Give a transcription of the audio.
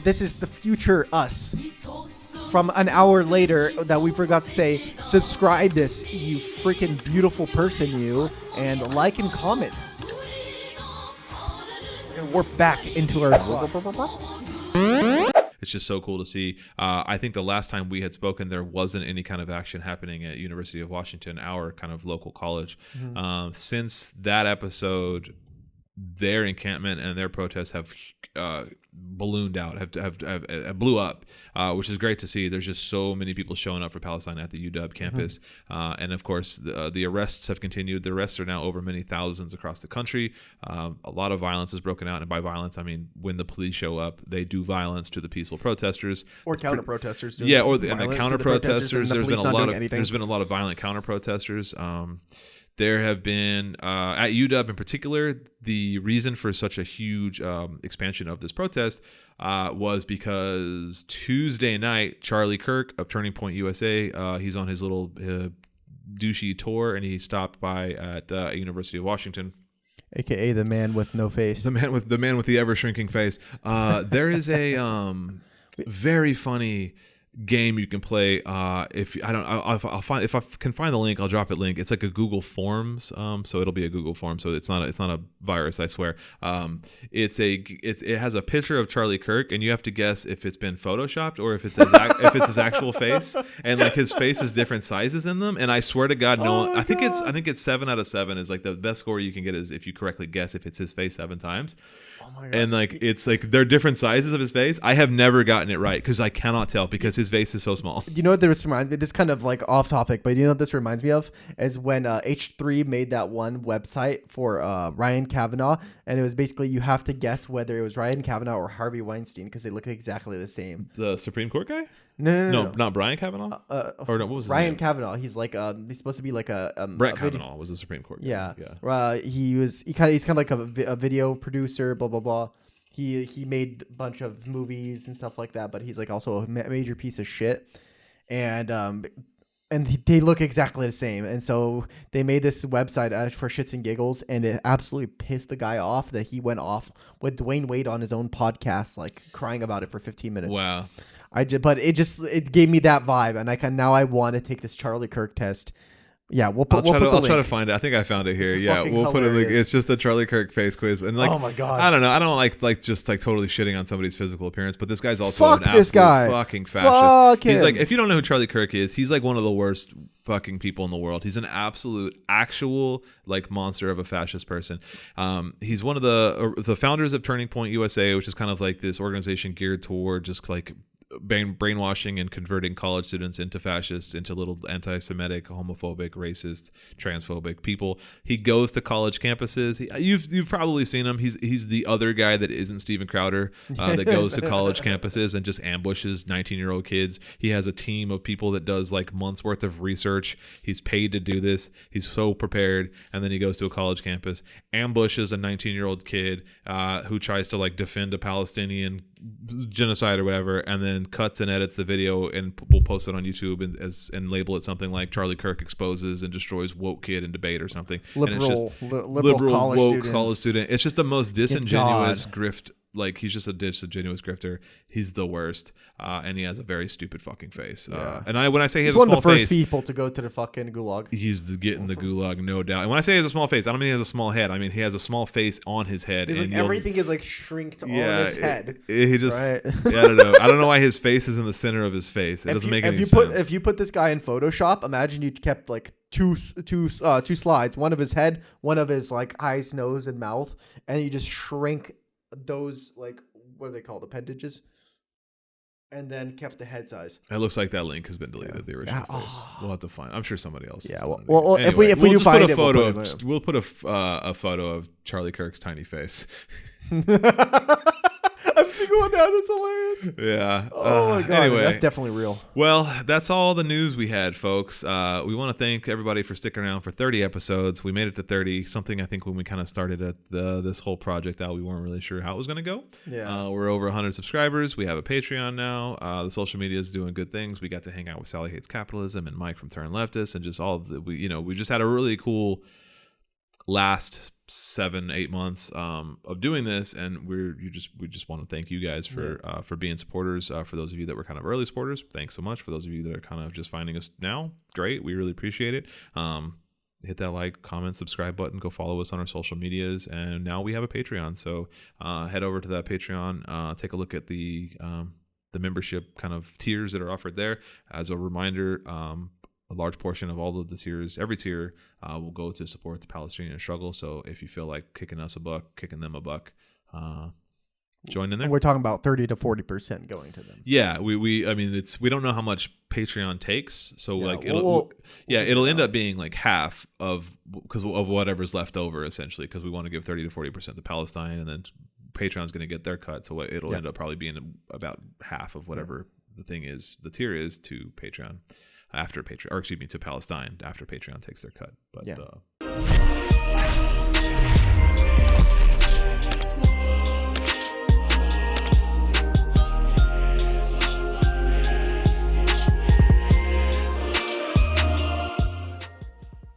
this is the future us. From an hour later that we forgot to say, subscribe this, you freaking beautiful person, you, and like and comment. We're going to warp back into our... It's just so cool to see. I think the last time we had spoken, there wasn't any kind of action happening at University of Washington, our kind of local college. Mm-hmm. Since that episode, their encampment and their protests have ballooned out, have blew up, which is great to see. There's just so many people showing up for Palestine at the UW campus. Mm-hmm. And of course, the arrests have continued. The arrests are now over many thousands across the country. A lot of violence has broken out. And by violence, I mean, when the police show up, they do violence to the peaceful protesters. Or counter-protesters. Yeah, and the counter-protesters. There's been a lot of violent counter-protesters. There have been, at UW in particular, the reason for such a huge expansion of this protest was because Tuesday night, Charlie Kirk of Turning Point USA, he's on his little douchey tour, and he stopped by at University of Washington. AKA the man with no face. The man with the ever shrinking face. There is a very funny game you can play. I'll find, if I can find the link, I'll drop it link. It's like a Google Forms, so it'll be a Google Form, so it's not a virus, I swear. It has a picture of Charlie Kirk, and you have to guess if it's been photoshopped or if it's his actual face, and like his face is different sizes in them. And I swear to God, I think it's 7 out of 7 is like the best score you can get is if you correctly guess if it's his face 7 times. Oh my God. And like it's like they're different sizes of his face. I have never gotten it right because I cannot tell because his face is so small. You know what this reminds me? This kind of like off topic, but you know what this reminds me of is when H3 made that one website for Ryan Kavanaugh, and it was basically you have to guess whether it was Ryan Kavanaugh or Harvey Weinstein because they look exactly the same. The Supreme Court guy? No, not Brian Kavanaugh. Or no, what was his Ryan name? Kavanaugh? He's like he's supposed to be like Brett Kavanaugh was the Supreme Court guy. Yeah. He's kind of like a video producer. Blah blah blah. He made a bunch of movies and stuff like that, but he's like also a major piece of shit. And they look exactly the same. And so they made this website for shits and giggles, and it absolutely pissed the guy off that he went off with Dwayne Wade on his own podcast, like crying about it for 15 minutes. Wow. But it gave me that vibe, and I want to take this Charlie Kirk test. Yeah, I'll try to find it. I think I found it here. Yeah, we'll put it. It's just a Charlie Kirk face quiz, and like, oh my God, I don't know. I don't like just totally shitting on somebody's physical appearance, but this guy's also an absolute fucking fascist. He's like, if you don't know who Charlie Kirk is, he's like one of the worst fucking people in the world. He's an actual like monster of a fascist person. He's one of the founders of Turning Point USA, which is kind of like this organization geared toward just like brainwashing and converting college students into fascists, into little anti-Semitic, homophobic, racist, transphobic people. He goes to college campuses. You've probably seen him. He's the other guy that isn't Steven Crowder that goes to college campuses and just ambushes 19-year-old kids. He has a team of people that does like months worth of research. He's paid to do this. He's so prepared, and then he goes to a college campus, ambushes a 19-year-old kid who tries to like defend a Palestinian genocide or whatever, and then cuts and edits the video and will post it on YouTube and label it something like Charlie Kirk exposes and destroys woke kid in debate or something. Liberal college student. It's just the most disingenuous grift. Like he's just a disingenuous grifter. He's the worst, and he has a very stupid fucking face. And when I say he has a small face, he's one of the first people to go to the fucking gulag. He's getting the gulag, no doubt. And when I say he has a small face, I don't mean he has a small head. I mean he has a small face on his head. Like everything is like shrinked on his head. He just, right? I don't know. I don't know why his face is in the center of his face. It doesn't make any sense. If you put this guy in Photoshop, imagine you kept like two slides, one of his head, one of his like eyes, nose, and mouth, and you just shrink those like. What are they called? Appendages? And then kept the head size. It looks like that link has been deleted. The original face. We'll have to find. I'm sure somebody else. Yeah. Well, anyway, if we do find it, we'll put a photo of Charlie Kirk's tiny face. I'm seeing one now. That's hilarious. Yeah. Oh my God. Anyway, that's definitely real. Well, that's all the news we had, folks. We want to thank everybody for sticking around for 30 episodes. We made it to 30. Something I think when we kind of started at this whole project out, we weren't really sure how it was going to go. Yeah. We're over 100 subscribers. We have a Patreon now. The social media is doing good things. We got to hang out with Sally Hates Capitalism and Mike from Turn Leftist, and just all we just had a really cool last 7-8 months of doing this, and we just want to thank you guys for being supporters. For those of you that were kind of early supporters, thanks so much. For those of you that are kind of just finding us now, great, we really appreciate it. Hit that like, comment, subscribe button, go follow us on our social medias, and now we have a Patreon, so head over to that Patreon, take a look at the membership kind of tiers that are offered there. As a reminder, a large portion of all of the tiers, every tier, will go to support the Palestinian struggle. So if you feel like kicking us a buck, kicking them a buck, join in there. And we're talking about 30 to 40% going to them. Yeah, we don't know how much Patreon takes, so like it'll end up being like half of because of whatever's left over, essentially, because we want to give 30 to 40% to Palestine, and then Patreon's going to get their cut, so it'll end up probably being about half of whatever the tier is to Patreon. After Patreon, or excuse me, to Palestine after Patreon takes their cut. But